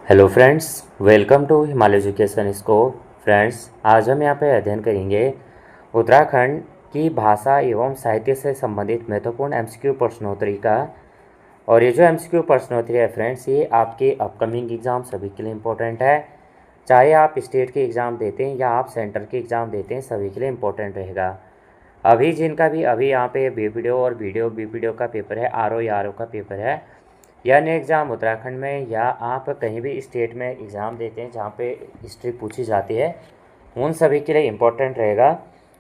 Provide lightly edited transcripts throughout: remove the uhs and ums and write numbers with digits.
Hello friends, welcome to Himalaya education scope. Friends, आज हम यहाँ पे अध्ययन करेंगे उत्तराखंड की भाषा एवं साहित्य से संबंधित महत्वपूर्ण एमसीक्यू प्रश्नोत्तरी का। और ये जो एमसीक्यू प्रश्नोत्तरी है फ्रेंड्स, ये आपके अपकमिंग एग्ज़ाम सभी के लिए इम्पोर्टेंट है। चाहे आप स्टेट के एग्ज़ाम देते हैं या आप सेंटर के एग्ज़ाम देते हैं, सभी के लिए इम्पोर्टेंट रहेगा। अभी जिनका भी अभी यहाँ पे वीडियो और वीडियो का पेपर है, आरओ या आरओ का पेपर है, यानी एग्ज़ाम उत्तराखंड में या आप कहीं भी स्टेट में एग्ज़ाम देते हैं जहाँ पे हिस्ट्री पूछी जाती है, उन सभी के लिए इम्पोर्टेंट रहेगा।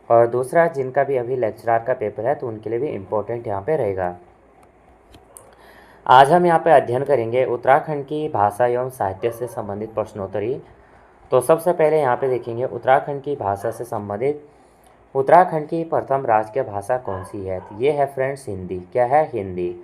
और दूसरा, जिनका भी अभी लेक्चरार का पेपर है तो उनके लिए भी इम्पोर्टेंट यहाँ पे रहेगा। आज हम यहाँ पे अध्ययन करेंगे उत्तराखंड की भाषा एवं साहित्य से संबंधित प्रश्नोत्तरी। तो सबसे पहले यहाँ पे देखेंगे उत्तराखंड की भाषा से संबंधित। उत्तराखंड की प्रथम राजकीय भाषा कौन सी है? तो ये है फ्रेंड्स हिंदी। क्या है? हिंदी।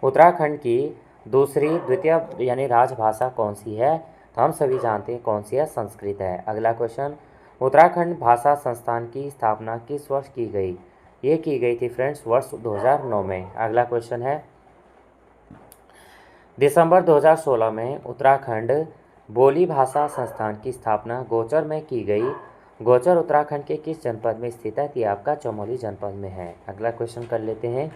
उत्तराखंड की दूसरी द्वितीय यानी राजभाषा कौन सी है? तो हम सभी जानते हैं कौन सी है, संस्कृत है। अगला क्वेश्चन, उत्तराखंड भाषा संस्थान की स्थापना किस वर्ष की गई? ये की गई थी फ्रेंड्स वर्ष 2009 में। अगला क्वेश्चन है, दिसंबर 2016 में उत्तराखंड बोली भाषा संस्थान की स्थापना गोचर में की गई। गोचर उत्तराखंड के किस जनपद में स्थित है? ये आपका चमोली जनपद में है। अगला क्वेश्चन कर लेते हैं,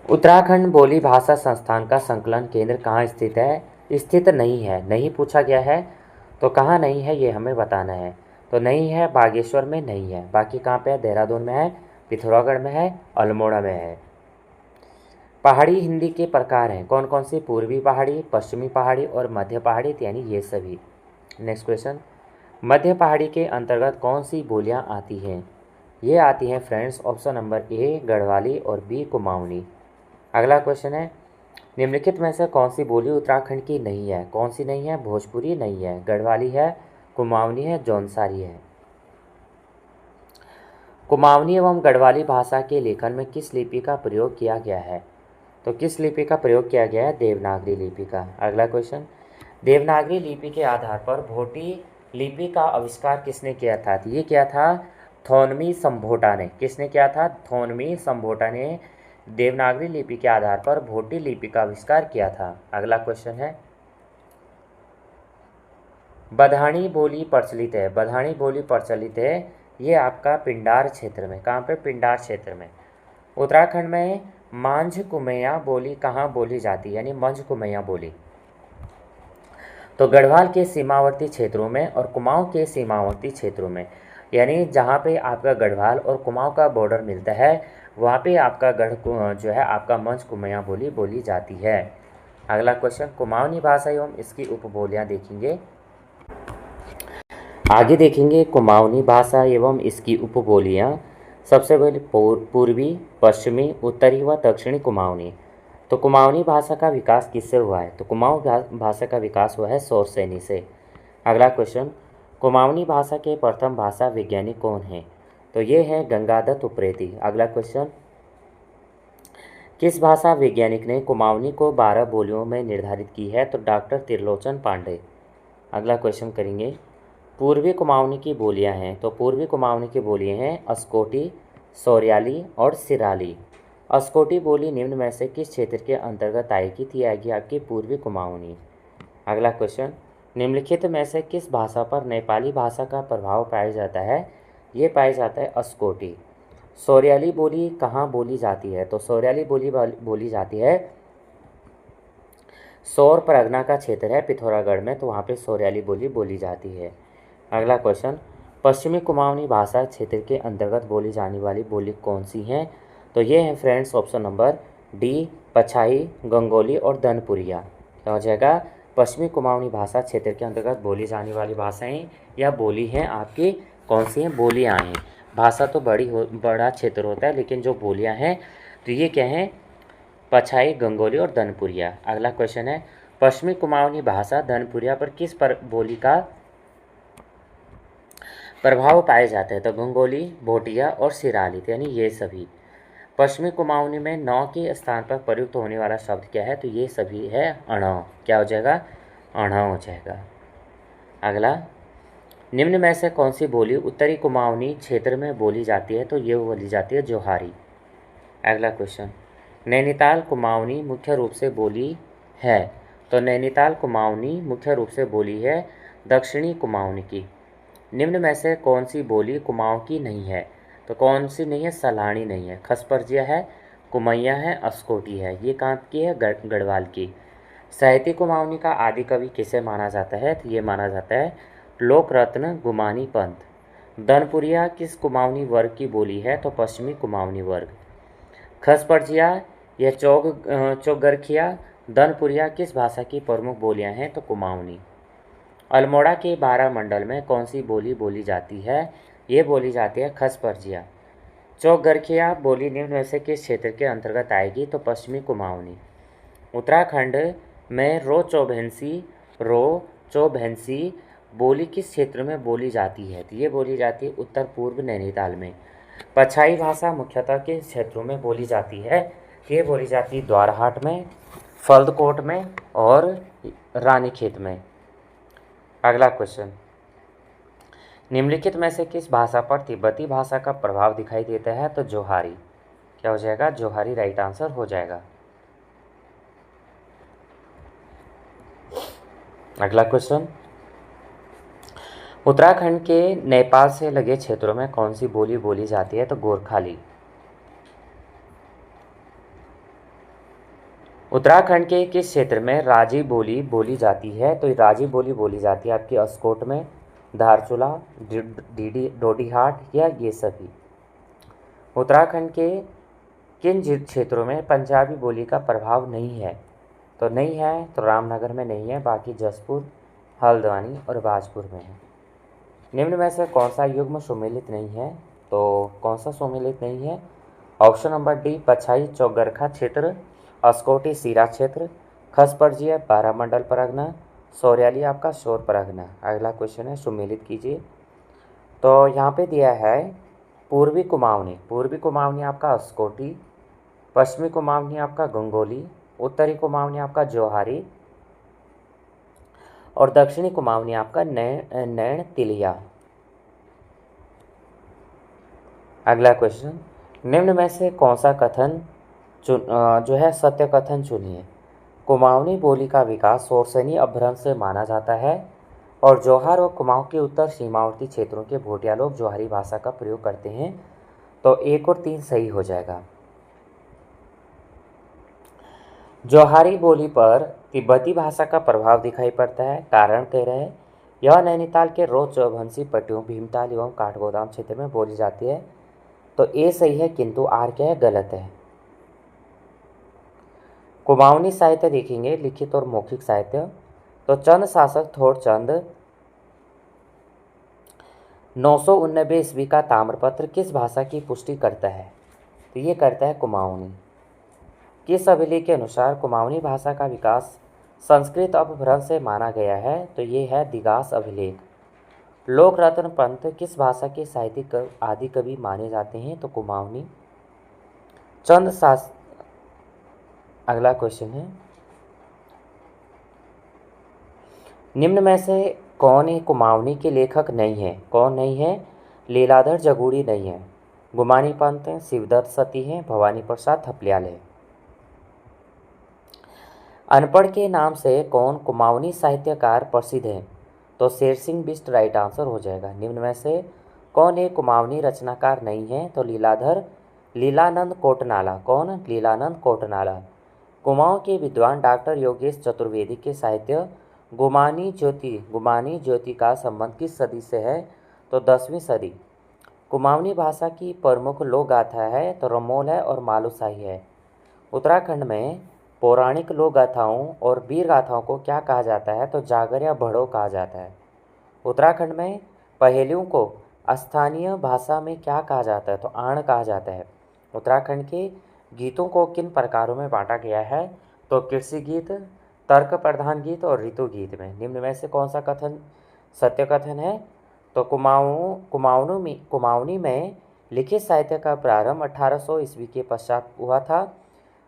उत्तराखंड बोली भाषा संस्थान का संकलन केंद्र कहाँ स्थित है? स्थित नहीं है, नहीं पूछा गया है, तो कहाँ नहीं है ये हमें बताना है। तो नहीं है, बागेश्वर में नहीं है। बाकी कहाँ पे है? देहरादून में है, पिथौरागढ़ में है, अल्मोड़ा में है। पहाड़ी हिंदी के प्रकार हैं कौन कौन से? पूर्वी पहाड़ी, पश्चिमी पहाड़ी और मध्य पहाड़ी, यानी ये सभी। नेक्स्ट क्वेश्चन, मध्य पहाड़ी के अंतर्गत कौन सी बोलियां आती हैं? ये आती हैं friends option number A Garhwali और बी कुमाऊनी। अगला क्वेश्चन है, निम्नलिखित में से कौन सी बोली उत्तराखंड की नहीं है? कौन सी नहीं है? भोजपुरी नहीं है, गढ़वाली है, कुमाऊनी है, जौनसारी है। कुमाऊनी एवं गढ़वाली भाषा के लेखन में किस लिपि का प्रयोग किया गया है? तो किस लिपि का प्रयोग किया गया है? देवनागरी लिपि का। अगला क्वेश्चन, देवनागरी लिपि के आधार पर भोटी लिपि का आविष्कार किसने किया था? तो ये किया था थोनमी संभोटा ने। किसने किया था? थोनमी संभोटा ने देवनागरी लिपि के आधार पर भोटी लिपि का आविष्कार किया था। अगला क्वेश्चन है, बधाणी बोली प्रचलित है। बधाणी बोली प्रचलित है ये आपका पिंडार क्षेत्र में। कहाँ पे? पिंडार क्षेत्र में। उत्तराखंड में मांझ कुमैया बोली कहाँ बोली जाती है? यानी मंझ कुमैया बोली तो गढ़वाल के सीमावर्ती क्षेत्रों में और कुमाऊं के सीमावर्ती क्षेत्रों में, यानी जहाँ पे आपका गढ़वाल और कुमाऊं का बॉर्डर मिलता है वहाँ पे आपका जो है आपका मंझ कुमैया बोली बोली जाती है। अगला क्वेश्चन, कुमाऊनी भाषा एवं इसकी उपबोलियाँ देखेंगे। आगे देखेंगे कुमाऊनी भाषा एवं इसकी उपबोलियाँ। सबसे पहले पूर्वी, पश्चिमी, उत्तरी व दक्षिणी कुमाऊनी। तो कुमाऊनी भाषा का विकास किससे हुआ है? तो कुमाऊनी भाषा का विकास हुआ है शौरसेनी से। अगला क्वेश्चन, कुमाऊनी भाषा के प्रथम भाषा वैज्ञानिक कौन है? तो ये है गंगादत्त उप्रेती। अगला क्वेश्चन, किस भाषा वैज्ञानिक ने कुमाऊनी को 12 बोलियों में निर्धारित की है? तो डॉक्टर त्रिलोचन पांडे। अगला क्वेश्चन करेंगे, पूर्वी कुमाऊनी की बोलियां हैं। तो पूर्वी कुमाऊनी की बोलियां हैं अस्कोटी, सौर्याली और सिराली। अस्कोटी बोली निम्न में से किस क्षेत्र के अंतर्गत आएगी? थी आएगी आपकी पूर्वी कुमाऊनी। अगला क्वेश्चन, निम्नलिखित में से किस भाषा पर नेपाली भाषा का प्रभाव पाया जाता है? ये पाया जाता है अस्कोटी। सौर्याली बोली कहाँ बोली जाती है? तो सौर्याली बोली बोली जाती है सौर परगना का क्षेत्र है पिथौरागढ़ में, तो वहाँ पे सौर्याली बोली बोली जाती है। अगला क्वेश्चन, पश्चिमी कुमाऊनी भाषा क्षेत्र के अंतर्गत बोली जाने वाली बोली कौन सी हैं? तो ये हैं friends option number D Pachhai, Gangoli और दनपुरिया। क्या हो जाएगा? पश्चिमी कुमाऊनी भाषा क्षेत्र के अंतर्गत बोली जाने वाली भाषाएं या बोली हैं आपकी कौन सी हैं? बोलियाँ हैं। भाषा तो बड़ा क्षेत्र होता है, लेकिन जो बोलियाँ हैं तो ये क्या हैं? पछाई, गंगोली और दनपुरिया। अगला क्वेश्चन है, पश्चिमी कुमाऊनी भाषा दनपुरिया पर किस बोली का प्रभाव पाए जाते हैं? तो गंगोली, भोटिया और सिराली, यानी ये सभी। पश्चिमी कुमाऊनी में नौ के स्थान पर प्रयुक्त होने वाला शब्द क्या है? तो ये सभी है अणव। क्या हो जाएगा? अणव हो जाएगा। अगला, निम्न में से कौन सी बोली उत्तरी कुमाऊनी क्षेत्र में बोली जाती है? तो ये बोली जाती है जोहारी। अगला क्वेश्चन, नैनीताल कुमाऊनी मुख्य रूप से बोली है। तो नैनीताल कुमाऊनी मुख्य रूप से बोली है दक्षिणी कुमाऊनी की। निम्न में से कौन सी बोली कुमाऊं की नहीं है? तो कौन सी नहीं है? सलाणी नहीं है, खसपरजिया है, कुमैया है, अस्कोटी है। ये कहाँ की है? गढ़वाल की। साहित्य कुमाऊनी का आदि कवि किसे माना जाता है? तो ये माना जाता है लोक रत्न गुमानी पंत। दनपुरिया किस कुमाऊनी वर्ग की बोली है? तो पश्चिमी कुमाऊनी वर्ग। खसपरजिया या चौगरखिया दनपुरिया किस भाषा की प्रमुख बोलियां हैं? तो कुमाऊनी। अल्मोड़ा के बारह मंडल में कौन सी बोली बोली जाती है? ये बोली जाती है खसपरजिया। चौगरखिया बोली निम्न में से किस क्षेत्र के अंतर्गत आएगी? तो पश्चिमी कुमाऊनी। उत्तराखंड में रो चौभैंसी बोली किस क्षेत्र में बोली जाती है? तो ये बोली जाती है उत्तर पूर्व नैनीताल में। पछाई भाषा मुख्यतः किन क्षेत्रों में बोली जाती है? ये बोली जाती है द्वारहाट में, फल्दकोट में और रानीखेत में। अगला क्वेश्चन, निम्नलिखित में से किस भाषा पर तिब्बती भाषा का प्रभाव दिखाई देता है? तो जोहारी। क्या हो जाएगा? जोहारी राइट आंसर हो जाएगा। अगला क्वेश्चन, उत्तराखंड के नेपाल से लगे क्षेत्रों में कौन सी बोली बोली जाती है? तो गोरखाली। उत्तराखंड के किस क्षेत्र में राजी बोली बोली जाती है? तो राजी बोली बोली जाती है आपकी अस्कोट में, धारचूला, डोडीहाट या ये सभी। उत्तराखंड के किन क्षेत्रों में पंजाबी बोली का प्रभाव नहीं है? तो नहीं है, तो रामनगर में नहीं है, बाकी जसपुर, हल्द्वानी और बाजपुर में है। निम्न में से कौन सा युग्म सुमेलित नहीं है? तो कौन सा सुमेलित नहीं है? ऑप्शन नंबर डी पछाई चौगरखा क्षेत्र, अस्कोटी सीरा क्षेत्र, खसपरजिया बारामंडल परगना, सौर्याली आपका शोर परगना। अगला क्वेश्चन है सुमेलित कीजिए। तो यहाँ पे दिया है पूर्वी कुमाऊनी आपका अस्कोटी, पश्चिमी कुमाऊनी आपका गंगोली, उत्तरी कुमाऊनी आपका जोहारी और दक्षिणी कुमाऊनी आपका नैन तिलिया। अगला क्वेश्चन, निम्न में से कौन सा कथन जो है सत्य कथन चुनिए। कुमाऊनी बोली का विकास सोरसनी अपभ्रंश से माना जाता है और जौहर और कुमाऊं के उत्तर सीमावर्ती क्षेत्रों के भोटिया लोग जौहरी भाषा का प्रयोग करते हैं। तो 1 और 3 सही हो जाएगा। जौहरी बोली पर तिब्बती भाषा का प्रभाव दिखाई पड़ता है। कारण कह रहे हैं यह नैनीताल के रोज चौभंसी पट्टियों, भीमताल एवं काठगोदाम क्षेत्र में बोली जाती है। तो ए सही है, किंतु आर क्या है? गलत है। कुमाऊनी साहित्य देखेंगे, लिखित और मौखिक साहित्य। तो चंद शासक थोड़चंद 999 ईस्वी का ताम्रपत्र किस भाषा की पुष्टि करता है? तो ये करता है कुमाऊनी। किस अभिलेख के अनुसार कुमाऊनी भाषा का विकास संस्कृत अपभ्रंश से माना गया है? तो ये है दिगास अभिलेख। लोक रत्न पंत किस भाषा के साहित्यिक आदि कवि माने जाते हैं? तो कुमाऊनी। चंद शास अगला क्वेश्चन है, निम्न में से कौन एक कुमाऊनी के लेखक नहीं है? कौन नहीं है? लीलाधर जगूड़ी नहीं है, गुमानी पंत हैं, शिवदत्त सती हैं, भवानी प्रसाद थपलियाल है। अनपढ़ के नाम से कौन कुमाऊनी साहित्यकार प्रसिद्ध है? तो शेर सिंह बिष्ट राइट आंसर हो जाएगा। निम्न में से कौन एक कुमाऊनी रचनाकार नहीं है? तो लीलानंद कोटनाला। कौन? लीलानंद कोटनाला। कुमाऊं के विद्वान डॉक्टर योगेश चतुर्वेदी के साहित्य गुमानी ज्योति का संबंध किस सदी से है? तो 10वीं सदी। कुमाऊनी भाषा की प्रमुख लोक गाथा है तो रमोल है और मालूशाही है। उत्तराखंड में पौराणिक लोक गाथाओं और वीर गाथाओं को क्या कहा जाता है? तो जागर या भड़ो कहा जाता है। उत्तराखंड में पहेलियों को स्थानीय भाषा में क्या कहा जाता है? तो आण कहा जाता है। उत्तराखंड के गीतों को किन प्रकारों में बांटा गया है? तो कृषि गीत, तर्क प्रधान गीत और ऋतु गीत में। निम्न में से कौन सा कथन सत्य कथन है? तो कुमाऊनी में लिखित साहित्य का प्रारंभ 1800 ईस्वी के पश्चात हुआ था।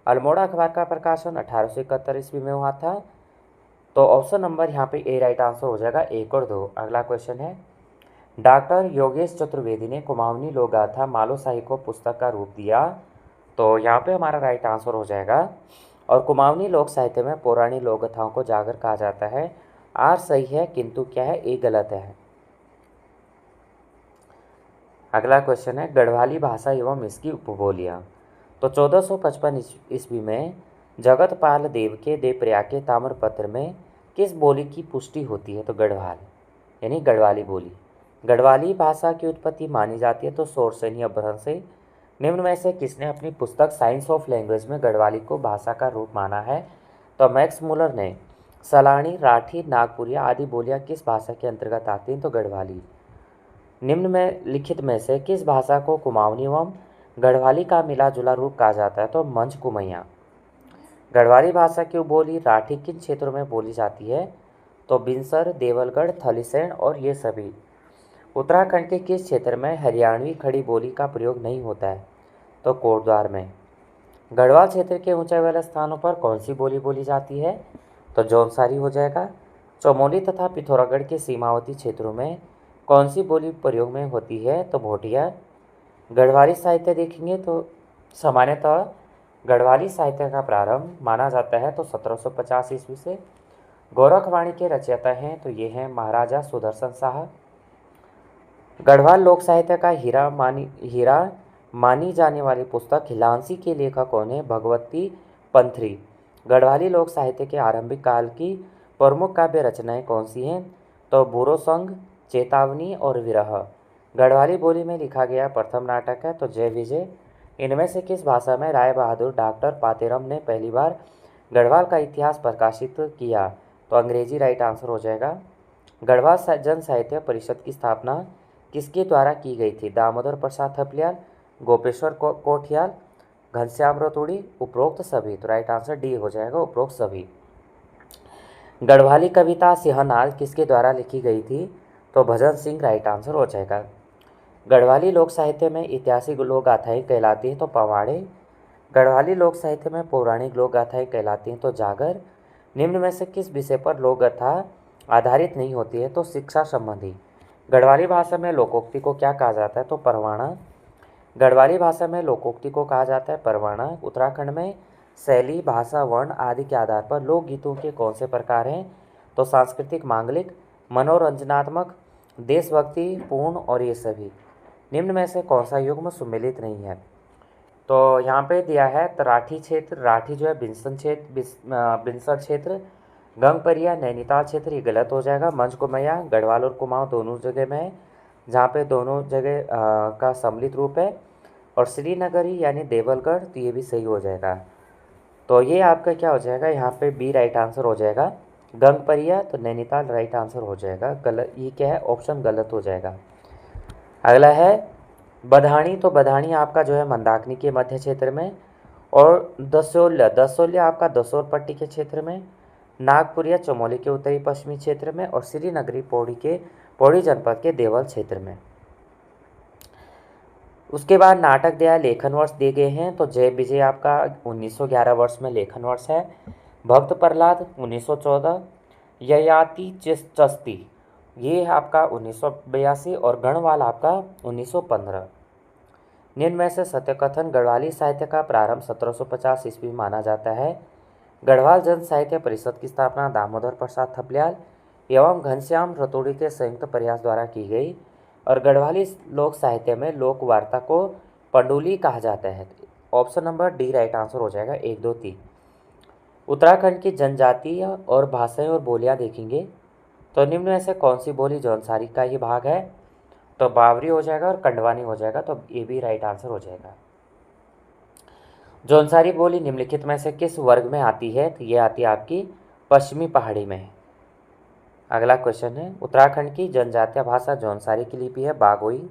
अल्मोड़ा अखबार का प्रकाशन 1871 ईस्वी में हुआ था। तो ऑप्शन नंबर यहाँ पे ए राइट आंसर हो जाएगा, 1 और 2। अगला क्वेश्चन है, डॉक्टर योगेश चतुर्वेदी ने कुमाऊनी लोक गाथा मालूशाही को पुस्तक का रूप दिया। तो यहाँ पे हमारा राइट आंसर हो जाएगा और कुमाऊनी लोक साहित्य में पौराणिक लोक कथाओं को जागर कहा जाता है। आर सही है, किंतु क्या है, ए गलत है। अगला क्वेश्चन है गढ़वाली भाषा एवं इसकी उपबोलियाँ। तो 1455 ईस्वी में जगतपाल देव के देवप्रयाग के ताम्रपत्र में किस बोली की पुष्टि होती है? तो गढ़वाल, यानी गढ़वाली बोली। गढ़वाली भाषा की उत्पत्ति मानी जाती है तो शोरसेनी अपभ्रंश से। निम्न में से किसने अपनी पुस्तक साइंस ऑफ लैंग्वेज में गढ़वाली को भाषा का रूप माना है? तो मैक्स मुलर ने। सलाणी, राठी, नागपुरिया आदि बोलियाँ किस भाषा के अंतर्गत आती हैं? तो गढ़वाली। निम्न में लिखित में से किस भाषा को कुमाऊनी एवं गढ़वाली का मिला जुला रूप कहा जाता है? तो मंझ कुमैया। गढ़वाली भाषा की बोली राठी किन क्षेत्रों में बोली जाती है? तो बिनसर, देवलगढ़, थलीसैंण और ये सभी। उत्तराखंड के किस क्षेत्र में हरियाणवी खड़ी बोली का प्रयोग नहीं होता है? तो कोटद्वार में। गढ़वाल क्षेत्र के ऊंचाई वाले स्थानों पर कौन सी बोली बोली जाती है? तो जौनसारी हो जाएगा। चमोली तथा पिथौरागढ़ के सीमावर्ती क्षेत्रों में कौन सी बोली प्रयोग में होती है? तो भोटिया। गढ़वाली साहित्य देखेंगे तो सामान्यतः गढ़वाली साहित्य का प्रारंभ माना जाता है तो 1750 ईस्वी से। गोरखवाणी के रचयिता हैं तो ये हैं महाराजा सुदर्शन शाह। गढ़वाल लोक साहित्य का हीरा मानी जाने वाली पुस्तक हिलांसी के लेखक कौन है? भगवती पंथरी। गढ़वाली लोक साहित्य के आरंभिक काल की प्रमुख काव्य रचनाएं कौन सी हैं? तो बुरो संघ, चेतावनी और विरह। गढ़वाली बोली में लिखा गया प्रथम नाटक है तो जय विजय। इनमें से किस भाषा में राय बहादुर डॉक्टर पातेरम ने पहली बार गढ़वाल का इतिहास प्रकाशित किया? तो अंग्रेजी राइट आंसर हो जाएगा। गढ़वाल जन साहित्य परिषद की स्थापना किसके द्वारा की गई थी? दामोदर प्रसाद थपलियाल, गोपेश्वर कोठियाल, घनश्याम रतोड़ी, उपरोक्त सभी। तो राइट आंसर डी हो जाएगा, उपरोक्त सभी। गढ़वाली कविता सिंहनाद किसके द्वारा लिखी गई थी? तो भजन सिंह राइट आंसर हो जाएगा। गढ़वाली लोक साहित्य में ऐतिहासिक लोक गाथाएँ कहलाती हैं तो पवाड़े। गढ़वाली लोक साहित्य में पौराणिक लोक गाथाएँ कहलाती हैं तो जागर। निम्न में से किस विषय पर लोक गाथा आधारित नहीं होती है? तो शिक्षा संबंधी। गढ़वाली भाषा में लोकोक्ति को क्या कहा जाता है? तो परवाना। गढ़वाली भाषा में लोकोक्ति को कहा जाता है परवाना। उत्तराखंड में शैली, भाषा, वर्ण आदि के आधार पर लोकगीतों के कौन से प्रकार हैं? तो सांस्कृतिक, मांगलिक, मनोरंजनात्मक, देशभक्ति पूर्ण और ये सभी। निम्न में से कौन सा युग्म सुमेलित नहीं है? तो यहाँ पे दिया है तराठी क्षेत्र, राठी जो है बिनसर क्षेत्र, गंगपरिया नैनीताल क्षेत्र, ये गलत हो जाएगा। मंझ कुमैया गढ़वाल और कुमाऊं दोनों जगह में है, जहाँ पे दोनों जगह का सम्मिलित रूप है। और श्रीनगरी यानी देवलगढ़, तो ये भी सही हो जाएगा। तो ये आपका क्या हो जाएगा? यहाँ पे बी राइट आंसर हो जाएगा। गंगपरिया तो नैनीताल राइट आंसर हो जाएगा। गलत, ये क्या है, ऑप्शन गलत हो जाएगा। अगला है बधाणी। तो बधाणी आपका जो है मंदाकिनी के मध्य क्षेत्र में, और दसोल्या आपका दसोर पट्टी के क्षेत्र में, नागपुरिया चमोली के उत्तरी पश्चिमी क्षेत्र में, और श्रीनगरी पौड़ी जनपद के देवल क्षेत्र में। उसके बाद नाटक दिया, लेखन वर्ष दिए गए हैं। तो जय विजय आपका 1911 वर्ष में लेखन वर्ष है। भक्त प्रहलाद 1914, ययाति चस्ती ये आपका 1982, और गणवाल आपका 1915। निम्न में से सत्यकथन गढ़वाली साहित्य का प्रारंभ 1750 ईस्वी माना जाता है। गढ़वाल जन साहित्य परिषद की स्थापना दामोदर प्रसाद थपलियाल एवं घनश्याम रतोड़ी के संयुक्त प्रयास द्वारा की गई। और गढ़वाली लोक साहित्य में लोक वार्ता को पंडुली कहा जाता है। Option number D right answer हो जाएगा, 1, 2, 3। उत्तराखंड की जनजातीय और भाषाएं और बोलियां देखेंगे तो निम्न में से कौन सी बोली जौनसारी का ही भाग है? तो बावरी हो जाएगा और कंडवानी हो जाएगा, तो ये भी राइट आंसर हो जाएगा। जौनसारी बोली निम्नलिखित में से किस वर्ग में आती है? तो ये आती है आपकी पश्चिमी पहाड़ी में। अगला क्वेश्चन है उत्तराखंड की जनजातीय भाषा जौनसारी की लिपि है बागोई।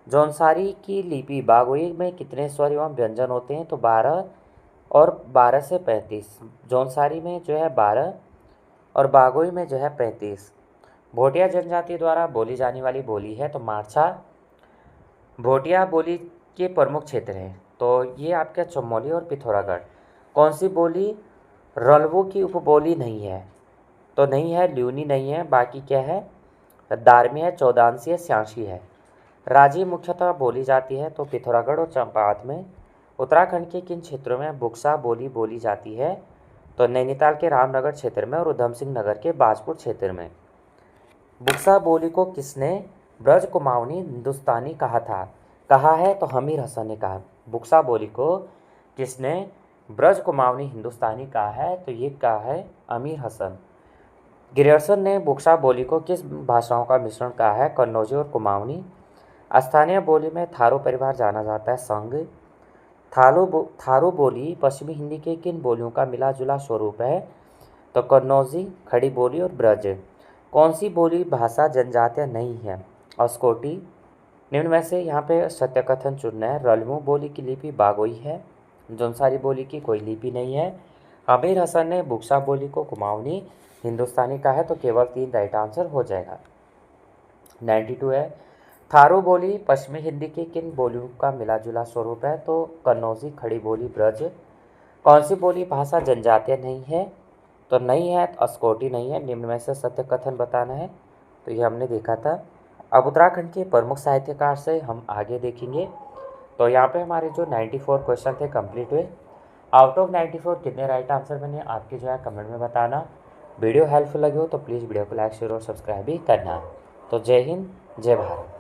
जौनसारी की लिपि बागोई में कितने स्वर एवं व्यंजन होते हैं? तो 12 और 12 से 35। जौनसारी में जो है 12 और बागोई में जो है 35। भोटिया जनजाति द्वारा बोली जाने वाली बोली है तो मारछा। भोटिया बोली के प्रमुख क्षेत्र हैं तो ये आपके चमोली और पिथौरागढ़। कौन सी बोली रलवों की उपबोली नहीं है? तो नहीं है, ल्यूनी नहीं है, बाकी क्या है, दारमी है, चौदांसी है, स्यांशी है। राजी मुख्यतः बोली जाती है तो पिथौरागढ़ और चंपावत में। उत्तराखंड के किन क्षेत्रों में बुक्सा बोली बोली जाती है? तो नैनीताल के रामनगर क्षेत्र में और उधम सिंह नगर के बाजपुर क्षेत्र में। बुक्सा बोली को किसने ब्रज कुमाऊनी हिंदुस्तानी कहा है? तो हमीर हसन ने कहा। बुक्सा बोली को किसने ब्रज कुमाऊनी हिंदुस्तानी कहा है? तो ये कहा है अमीर हसन। ग्रियर्सन ने बुक्सा बोली को किस भाषाओं का मिश्रण कहा है? कन्नौजी और कुमाऊनी। स्थानीय बोली में थारू परिवार जाना जाता है। संघ। थारू बोली पश्चिमी हिंदी के किन बोलियों का मिला जुला स्वरूप है? तो कन्नौजी, खड़ी बोली और ब्रज। कौन सी बोली भाषा जनजातीय नहीं है? अस्कोटी। निम्न में से यहाँ पे सत्य कथन चुनना है। रलमू बोली की लिपि बागोई है। जौनसारी बोली की कोई लिपि नहीं है। अमीर हसन ने बुक्सा बोली को कुमाऊनी हिंदुस्तानी का है, तो केवल 3 राइट आंसर हो जाएगा। 92 है। थारू बोली पश्चिमी हिंदी की किन बोलियों का मिला जुला स्वरूप है? तो कन्नौजी, खड़ी बोली, ब्रज। कौन सी बोली भाषा जनजातीय नहीं है? तो नहीं है, तो अस्कोटी नहीं है। निम्न में से सत्य कथन बताना है, तो ये हमने देखा था। अब उत्तराखंड के प्रमुख साहित्यकार से हम आगे देखेंगे। तो यहाँ पे हमारे जो 94 क्वेश्चन थे कंप्लीट हुए। आउट ऑफ 94 कितने राइट आंसर बने आपके जो है कमेंट में बताना। वीडियो हेल्पफुल लगे हो तो प्लीज़ वीडियो को लाइक, शेयर और सब्सक्राइब भी करना। तो जय हिंद, जय भारत।